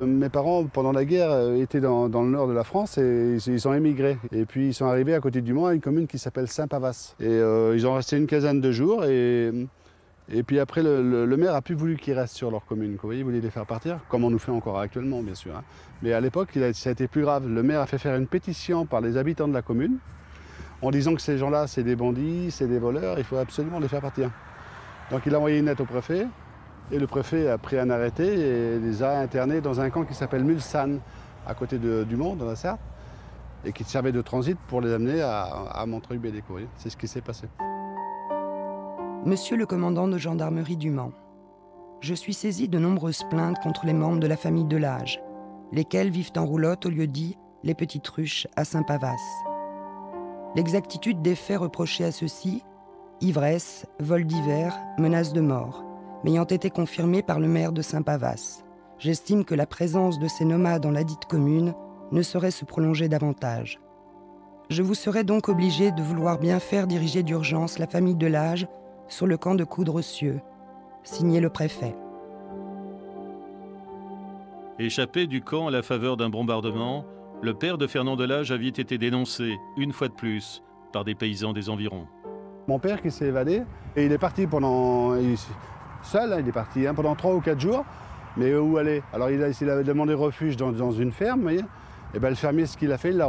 Mes parents, pendant la guerre, étaient dans le nord de la France et ils ont émigré. Et puis ils sont arrivés à côté du Mans à une commune qui s'appelle Saint-Pavas. Et ils ont resté une quinzaine de jours et puis après le maire a plus voulu qu'ils restent sur leur commune. Vous voyez, il voulait les faire partir, comme on nous fait encore actuellement bien sûr. Hein. Mais à l'époque, ça a été plus grave. Le maire a fait faire une pétition par les habitants de la commune en disant que ces gens-là, c'est des bandits, c'est des voleurs, il faut absolument les faire partir. Donc il a envoyé une lettre au préfet. Et le préfet a pris un arrêté et les a internés dans un camp qui s'appelle Mulsanne, à côté du Mans, dans la Sarthe, et qui servait de transit pour les amener à Montreuil-Bellay. C'est ce qui s'est passé. Monsieur le commandant de gendarmerie du Mans, je suis saisi de nombreuses plaintes contre les membres de la famille Delage, lesquels vivent en roulotte au lieu-dit les Petites Ruches à Saint-Pavas. L'exactitude des faits reprochés à ceux-ci, ivresse, vol d'hiver, menace de mort, m'ayant été confirmée par le maire de Saint-Pavas, j'estime que la présence de ces nomades dans ladite commune ne saurait se prolonger davantage. Je vous serais donc obligé de vouloir bien faire diriger d'urgence la famille de l'âge sur le camp de Coudrecieux. Signé le préfet. Échappé du camp à la faveur d'un bombardement, le père de Fernand Delage a vite été dénoncé, une fois de plus, par des paysans des environs. Mon père qui s'est évadé, et il est parti seul, il est parti pendant 3 ou 4 jours, mais où aller? Alors il avait demandé refuge dans une ferme, vous voyez. Et ben, le fermier, ce qu'il a fait, il l'a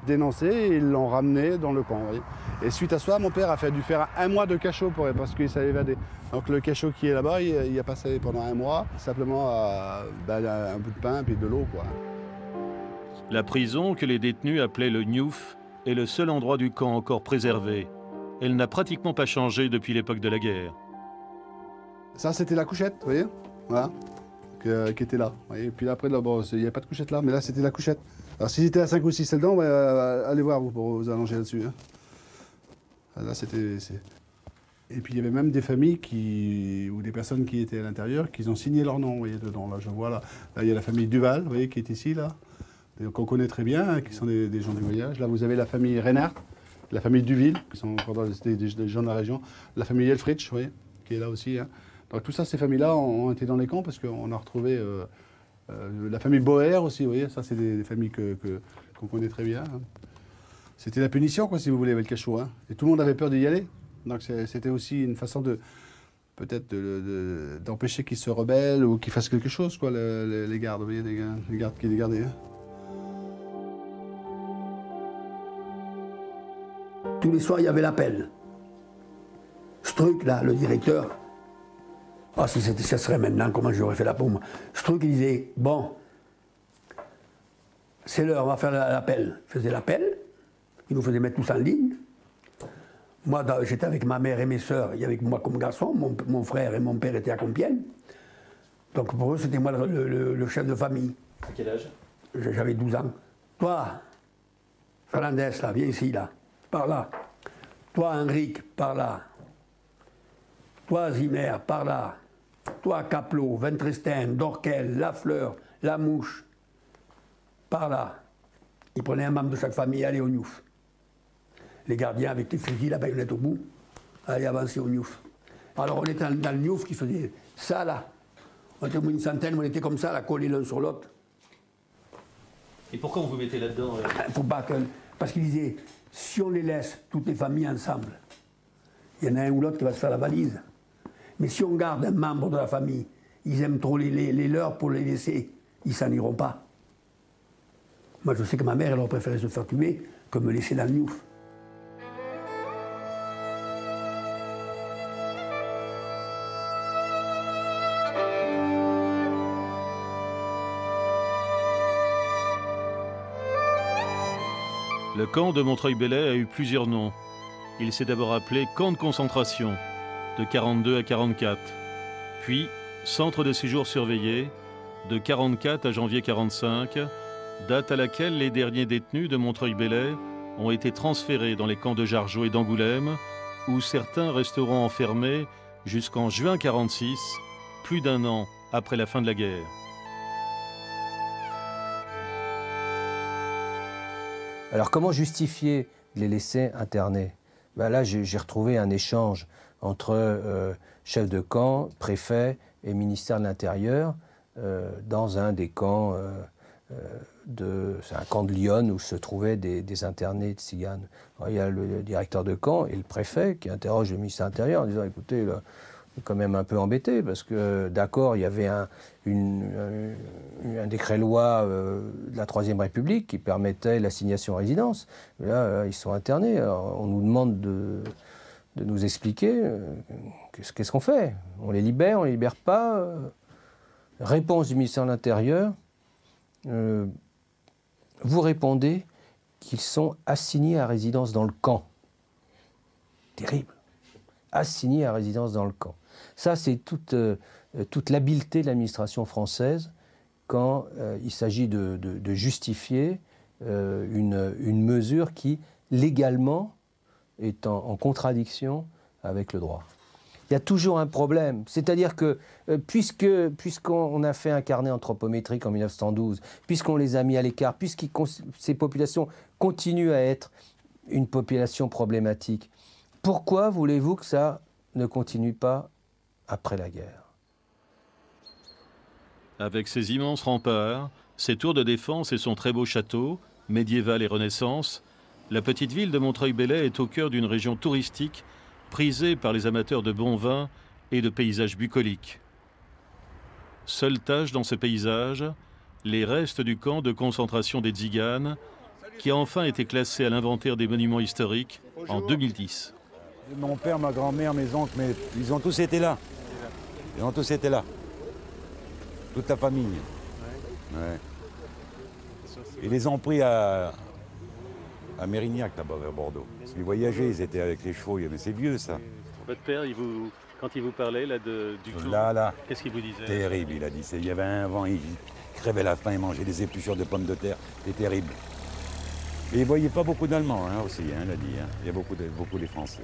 dénoncé et ils l'ont ramené dans le camp. Vous voyez. Et suite à ça, mon père a dû faire 1 mois de cachot parce qu'il s'est évadé. Donc le cachot qui est là-bas, il a passé pendant 1 mois, simplement un bout de pain et puis de l'eau, quoi. La prison, que les détenus appelaient le Niouf, est le seul endroit du camp encore préservé. Elle n'a pratiquement pas changé depuis l'époque de la guerre. Ça, c'était la couchette, vous voyez, voilà, qui était là. Et puis après, là, bon, il n'y a pas de couchette là, mais là, c'était la couchette. Alors si j'étais à 5 ou 6 dedans, allez voir pour vous allonger là-dessus. Hein. Là, c'était... Et puis il y avait même des familles ou des personnes qui étaient à l'intérieur, qui ont signé leur nom, vous voyez, dedans. Là, je vois, là, il y a la famille Duval, vous voyez, qui est ici, là, qu'on connaît très bien, hein, qui sont des gens du voyage. Là, vous avez la famille Reinhardt, la famille Duville, qui sont encore des gens de la région, la famille Elfrich, vous voyez, qui est là aussi. Hein. Donc tout ça, ces familles-là ont été dans les camps parce qu'on a retrouvé la famille Boer aussi, vous voyez, ça c'est des familles qu'on connaît très bien. Hein. C'était la punition, quoi, si vous voulez, avec le cachot. Hein. Et tout le monde avait peur d'y aller. Donc c'était aussi une façon peut-être d'empêcher qu'ils se rebellent ou qu'ils fassent quelque chose, quoi, les gardes, vous voyez, les gardes qui les gardaient. Hein. Tous les soirs, il y avait l'appel. Ce truc-là, le directeur, ah, si ça serait maintenant, comment j'aurais fait la paume. Ce truc, il disait, bon, c'est l'heure, on va faire l'appel. Il faisait l'appel, il nous faisait mettre tous en ligne. Moi, j'étais avec ma mère et mes sœurs, il y avait moi comme garçon, mon frère et mon père étaient à Compiègne. Donc pour eux, c'était moi le chef de famille. À quel âge? J'avais 12 ans. Toi, Fernandez, là, viens ici, là, par là. Toi, Henrique, par là. Toi, Zimmer, par là. Toi, Caplot, Ventrestin, Dorquel, Lafleur, Lamouche, par là. Ils prenaient un membre de chaque famille et allaient au Niouf. Les gardiens avec les fusils, la baïonnette au bout, allaient avancer au Niouf. Alors on était dans le Niouf qui faisait ça là. On était une centaine, on était comme ça, là, collés l'un sur l'autre. Et pourquoi on vous mettait là-dedans? Faut pas que... Parce qu'ils disaient, si on les laisse, toutes les familles ensemble, il y en a un ou l'autre qui va se faire la valise. Mais si on garde un membre de la famille, ils aiment trop les leurs pour les laisser, ils s'en iront pas. Moi, je sais que ma mère, elle aurait préféré se faire tuer que me laisser dans le Niouf. Le camp de Montreuil-Bellay a eu plusieurs noms. Il s'est d'abord appelé camp de concentration, de 42 à 44, puis centre de séjour surveillé, de 44 à janvier 45, date à laquelle les derniers détenus de Montreuil-Bellay ont été transférés dans les camps de Jargeau et d'Angoulême, où certains resteront enfermés jusqu'en juin 46, plus d'1 an après la fin de la guerre. Alors comment justifier de les laisser interner? Ben là, j'ai retrouvé un échange entre chef de camp, préfet et ministère de l'Intérieur dans un des camps, c'est un camp de Lyon où se trouvaient des internés de Tziganes. Alors, il y a le directeur de camp et le préfet qui interroge le ministère de l'Intérieur en disant « Écoutez, là, on est quand même un peu embêté parce que d'accord, il y avait un décret-loi de la Troisième République qui permettait l'assignation à résidence. Mais là, ils sont internés. Alors, on nous demande de nous expliquer qu'est-ce qu'on fait. On les libère pas. Réponse du ministère de l'Intérieur. Vous répondez qu'ils sont assignés à résidence dans le camp. Terrible. Assignés à résidence dans le camp. Ça, c'est toute l'habileté de l'administration française quand il s'agit de justifier une mesure qui, légalement, est en contradiction avec le droit. Il y a toujours un problème. C'est-à-dire que puisqu'on a fait un carnet anthropométrique en 1912, puisqu'on les a mis à l'écart, puisque ces populations continuent à être une population problématique, pourquoi voulez-vous que ça ne continue pas après la guerre? Avec ses immenses remparts, ses tours de défense et son très beau château, médiéval et Renaissance, la petite ville de Montreuil-Bellay est au cœur d'une région touristique prisée par les amateurs de bons vins et de paysages bucoliques. Seule tâche dans ce paysage, les restes du camp de concentration des Tziganes, qui a enfin été classé à l'inventaire des monuments historiques en 2010. Mon père, ma grand-mère, mes oncles, ils ont tous été là. Ils ont tous été là. Toute la famille. Ouais. Ils les ont pris à Mérignac, là-bas, vers Bordeaux. Parce qu'ils voyageaient, ils étaient avec les chevaux. Mais c'est vieux, ça. Votre père, quand il vous parlait là, du camp, là, qu'est-ce qu'il vous disait? Terrible, il a dit. Il y avait un vent, il crevait la faim, il mangeait des épluchures de pommes de terre. C'était terrible. Et il ne voyait pas beaucoup d'Allemands aussi, il a dit. Il y a beaucoup les Français.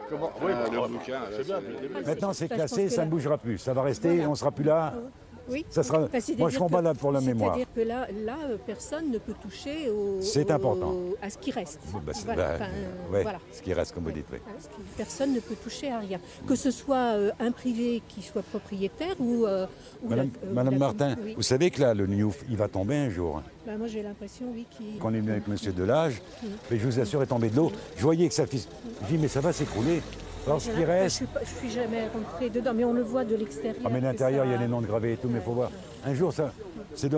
Comment oui, le bouquin, c'est bien. Maintenant, c'est classé, ça ne bougera plus. Ça va rester, voilà. On ne sera plus là. Oui. Ça sera... Moi, je combats là pour la mémoire. C'est-à-dire que là, personne ne peut toucher à ce qui reste. Voilà. Ce qui reste, comme vous dites. Oui. Personne ne peut toucher à rien. Que ce soit un privé qui soit propriétaire ou Madame Martin, oui. Vous savez que là, le Niouf, il va tomber un jour. Moi, j'ai l'impression, oui, Quand on est venu avec Monsieur Delage, mais je vous assure, il est tombé de l'eau. Je voyais que ça fit. Je dis, mais ça va s'écrouler. Alors, ce qui reste... Je ne suis jamais rentrée dedans, mais on le voit de l'extérieur. Ah, mais l'intérieur, il y a les noms de gravés et tout, mais il faut voir. Un jour, ça, c'est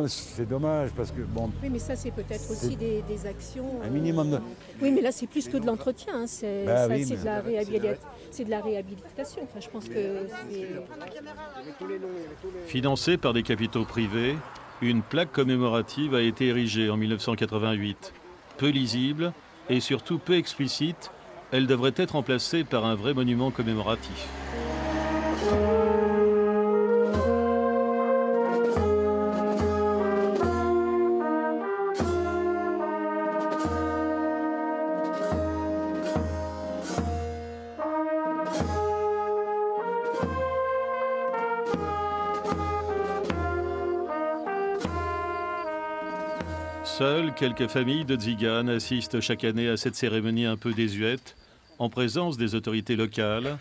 dommage parce que... Bon, oui, mais ça, c'est peut-être aussi des actions... Un minimum de... Oui, mais là, c'est plus que de l'entretien. C'est de la réhabilitation. Enfin, je pense que c'est... Financée par des capitaux privés, une plaque commémorative a été érigée en 1988. Peu lisible et surtout peu explicite, elle devrait être remplacée par un vrai monument commémoratif. Seules quelques familles de Tziganes assistent chaque année à cette cérémonie un peu désuète, en présence des autorités locales,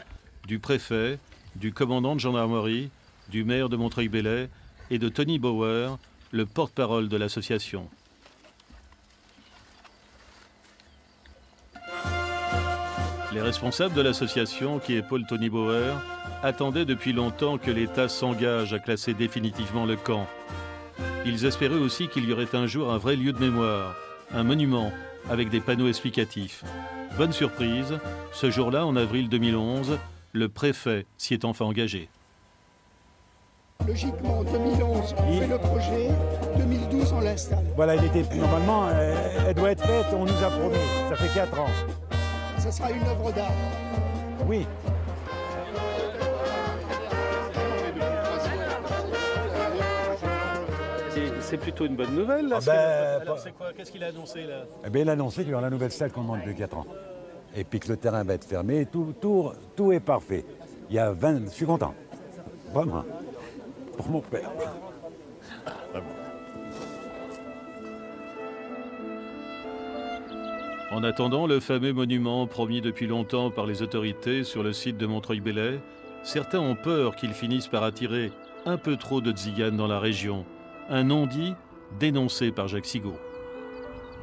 du préfet, du commandant de gendarmerie, du maire de Montreuil-Bellay et de Tony Bauer, le porte-parole de l'association. Les responsables de l'association, qui épaulent Tony Bauer, attendaient depuis longtemps que l'État s'engage à classer définitivement le camp. Ils espéraient aussi qu'il y aurait un jour un vrai lieu de mémoire, un monument avec des panneaux explicatifs. Bonne surprise, ce jour-là, en avril 2011, le préfet s'y est enfin engagé. Logiquement, 2011, on fait le projet, 2012, on l'installe. Voilà, normalement, elle doit être faite, on nous a promis, ça fait 4 ans. Ça sera une œuvre d'art. Oui. C'est plutôt une bonne nouvelle, là. Alors, c'est quoi? Qu'est-ce qu'il a annoncé, là? Eh bien, il a annoncé qu'il y aura la nouvelle salle qu'on demande depuis 4 ans. Et puis que le terrain va être fermé. Tout est parfait. Il y a 20... Je suis content. Vraiment. Pour mon père. En attendant le fameux monument promis depuis longtemps par les autorités sur le site de Montreuil-Bellay, certains ont peur qu'il finisse par attirer un peu trop de Tziganes dans la région. Un non-dit dénoncé par Jacques Sigaud.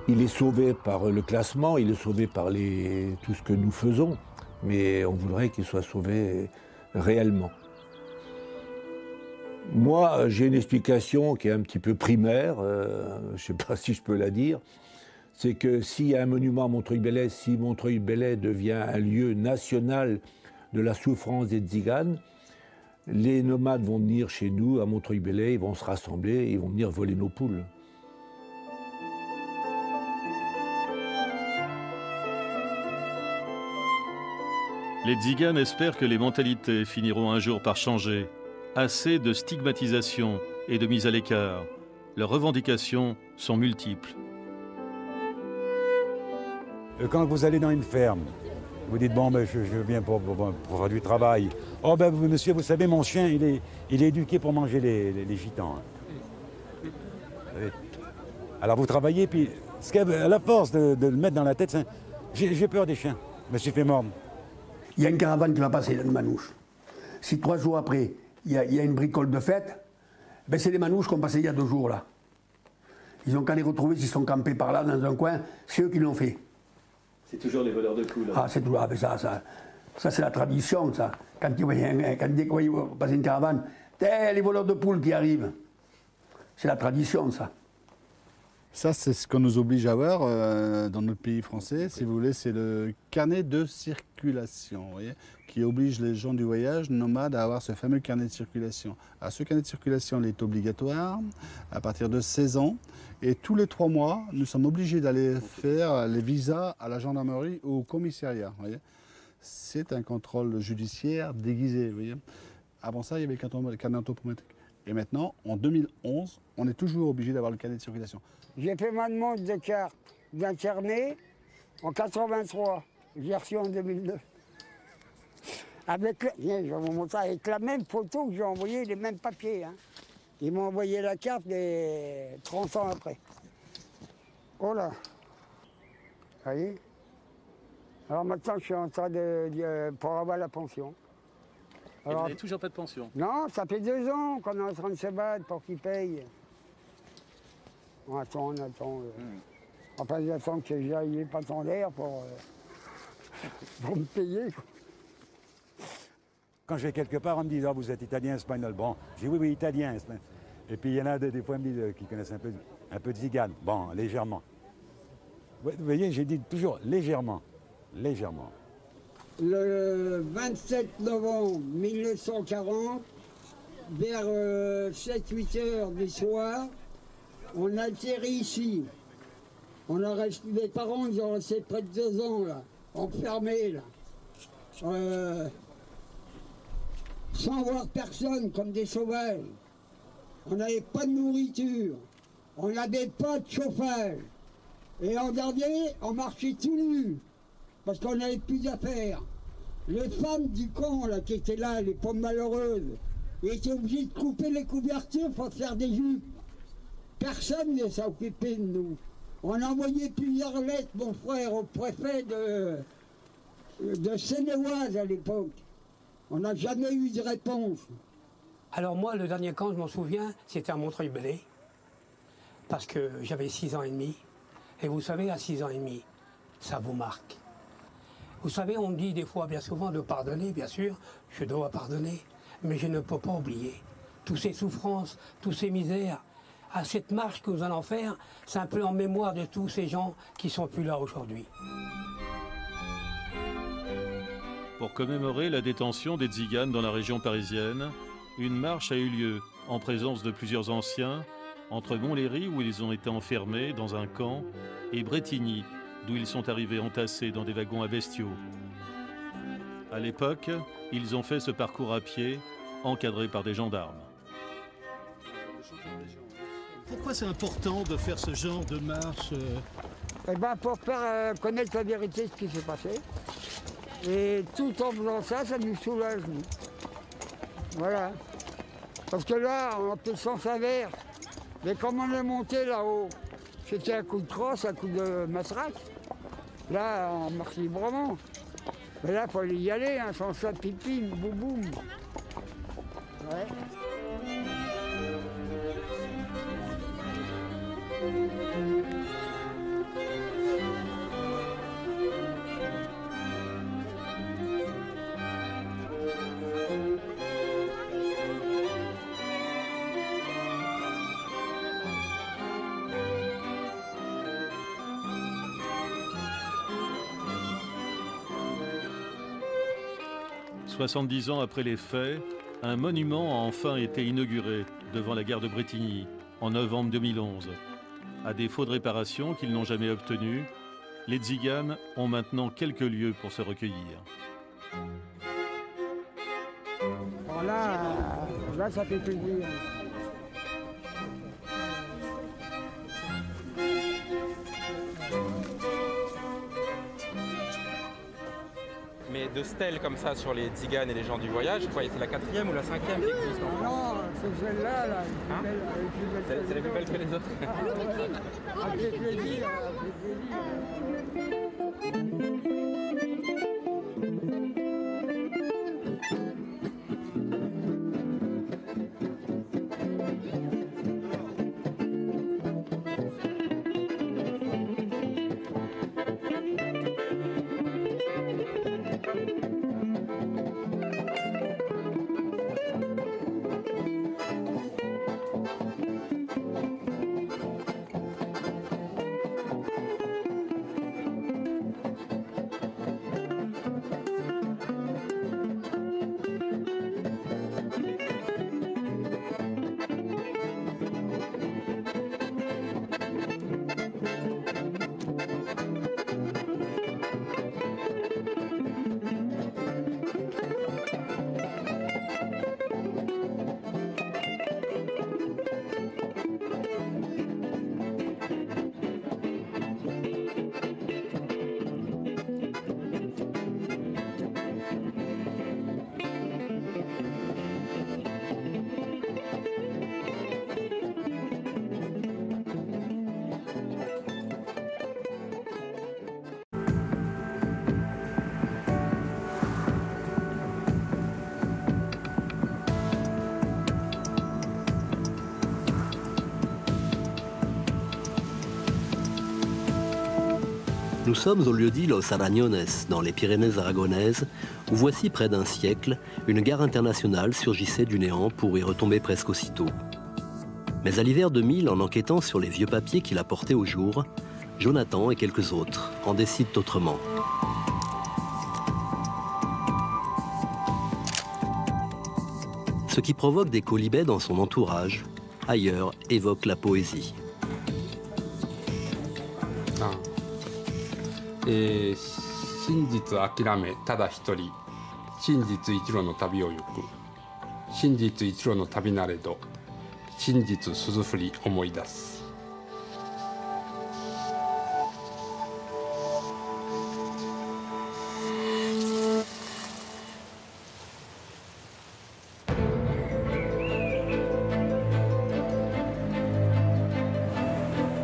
Il est sauvé par le classement, il est sauvé par tout ce que nous faisons, mais on voudrait qu'il soit sauvé réellement. Moi, j'ai une explication qui est un petit peu primaire, je ne sais pas si je peux la dire, c'est que s'il y a un monument à Montreuil-Bellay, si Montreuil-Bellay devient un lieu national de la souffrance des Tziganes, les nomades vont venir chez nous, à Montreuil-Bellay, ils vont se rassembler, ils vont venir voler nos poules. Les Tziganes espèrent que les mentalités finiront un jour par changer. Assez de stigmatisation et de mise à l'écart. Leurs revendications sont multiples. Quand vous allez dans une ferme, vous dites, bon, ben, je viens pour faire du travail. Oh, ben, monsieur, vous savez, mon chien, il est éduqué pour manger les gitans. Alors vous travaillez, puis à la force de le mettre dans la tête, j'ai peur des chiens. Je me suis fait mordre. Il y a une caravane qui va passer dans une manouche. Si 3 jours après, il y a une bricole de fête, ben c'est les manouches qu'on passait il y a 2 jours là. Ils ont qu'à les retrouver s'ils sont campés par là dans un coin, c'est eux qui l'ont fait. C'est toujours les voleurs de poules. Ah, c'est toujours, ça c'est la tradition, ça. Quand dès qu'ils voient passer une caravane, les voleurs de poules qui arrivent. C'est la tradition, ça. Ça, c'est ce qu'on nous oblige à avoir dans notre pays français, si vous voulez, c'est le carnet de circulation, vous voyez, qui oblige les gens du voyage nomades à avoir ce fameux carnet de circulation. Alors, ce carnet de circulation, il est obligatoire à partir de 16 ans, et tous les 3 mois, nous sommes obligés d'aller faire les visas à la gendarmerie ou au commissariat, vous voyez. C'est un contrôle judiciaire déguisé, vous voyez. Avant ça, il y avait le carnet anthropométrique. Et maintenant, en 2011, on est toujours obligé d'avoir le carnet de circulation. J'ai fait ma demande de carte d'interné en 83. J'ai reçu en 2009. Je vais vous montrer avec la même photo que j'ai envoyé, les mêmes papiers. Hein. Ils m'ont envoyé la carte 30 ans après. Oh là. Vous voyez? Alors maintenant, je suis en train pour avoir la pension. Et vous n'avez toujours pas de pension? Non, ça fait 2 ans qu'on est en train de se battre pour qu'ils payent. On attend. Enfin, j'attends que j'aille pas en l'air pour me payer. Quand je vais quelque part, on me dit, oh, vous êtes italien, espagnol. Bon, je dis oui, italien. Et puis il y en a des fois, ils me disent qu'ils connaissent un peu de zigane. Bon, légèrement. Vous voyez, j'ai dit toujours légèrement. Légèrement. Le 27 novembre 1940, vers 7-8 heures du soir, on atterrit ici. On a resté, mes parents, ils ont resté près de 2 ans, là, enfermés, là. Sans voir personne, comme des sauvages. On n'avait pas de nourriture. On n'avait pas de chauffage. Et en dernier, on marchait tout nus, parce qu'on n'avait plus d'affaires. Les femmes du camp, là, qui étaient là, les pauvres malheureuses, ils étaient obligés de couper les couvertures pour faire des jupes. Personne ne s'est occupé de nous. On a envoyé plusieurs lettres, mon frère, au préfet de Seine-et-Oise à l'époque. On n'a jamais eu de réponse. Alors moi, le dernier camp, je m'en souviens, c'était à Montreuil-Bellay, parce que j'avais 6 ans et demi. Et vous savez, à 6 ans et demi, ça vous marque. Vous savez, on me dit des fois, bien souvent, de pardonner, bien sûr, je dois pardonner, mais je ne peux pas oublier toutes ces souffrances, toutes ces misères. À cette marche que nous allons faire, c'est un peu en mémoire de tous ces gens qui ne sont plus là aujourd'hui. Pour commémorer la détention des Tziganes dans la région parisienne, une marche a eu lieu en présence de plusieurs anciens entre Montlhéry, où ils ont été enfermés dans un camp, et Brétigny, d'où ils sont arrivés entassés dans des wagons à bestiaux. À l'époque, ils ont fait ce parcours à pied, encadrés par des gendarmes. Pourquoi c'est important de faire ce genre de marche Eh bien, pour faire connaître la vérité de ce qui s'est passé. Et tout en faisant ça, ça nous soulage, nous. Voilà. Parce que là, on a fait sens inverse. Mais comme on est monté là-haut, c'était un coup de crosse, un coup de matraque. Là, on marche librement. Mais là, il faut y aller, hein, sans ça, pipi, boum, boum. Ouais. « 70 ans après les faits, un monument a enfin été inauguré devant la gare de Brétigny en novembre 2011. À défaut de réparation qu'ils n'ont jamais obtenues, les Tziganes ont maintenant quelques lieux pour se recueillir. Alors là, ça fait plaisir. mais de stèles comme ça sur les tziganes et les gens du voyage, c'est la 4e ou la 5e qui existe en France. Non, c'est celle-là, là. Hein? C'est la plus belle que les autres. Avec plaisir, Nous sommes au lieu-dit Los Arañones, dans les Pyrénées aragonaises, où voici près d'un siècle, une gare internationale surgissait du néant pour y retomber presque aussitôt. Mais à l'hiver 2000, en enquêtant sur les vieux papiers qu'il a portés au jour, Jonathan et quelques autres en décident autrement. Ce qui provoque des quolibets dans son entourage, ailleurs évoque la poésie. 真実諦めただ一人真実一路の旅を行く真実一路の旅なれど真実鈴振り思い出す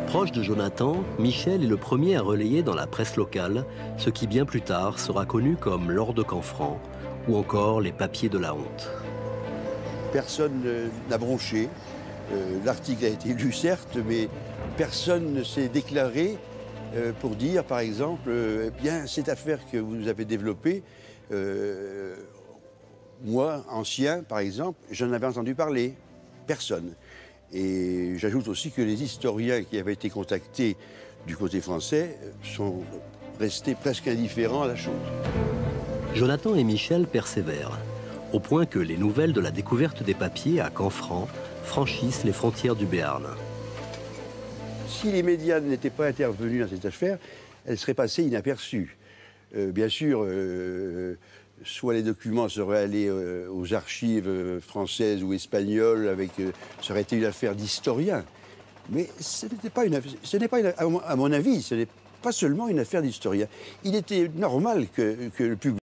Proche de Jonathan, Michel est le premier à relayer dans la presse locale ce qui bien plus tard sera connu comme l'or de Canfranc ou encore les papiers de la honte. Personne n'a bronché. L'article a été lu certes, mais personne ne s'est déclaré pour dire, par exemple, eh bien, cette affaire que vous avez développée, moi, ancien, par exemple, j'en avais entendu parler. Personne. Et j'ajoute aussi que les historiens qui avaient été contactés du côté français sont restés presque indifférents à la chose. Jonathan et Michel persévèrent, au point que les nouvelles de la découverte des papiers à Canfranc franchissent les frontières du Béarn. Si les médias n'étaient pas intervenus dans cette affaire, elle serait passée inaperçue. Bien sûr, soit les documents seraient allés aux archives françaises ou espagnoles, ça aurait été une affaire d'historien. Mais ce n'est pas à mon avis, ce n'est pas seulement une affaire d'historien. Il était normal que le public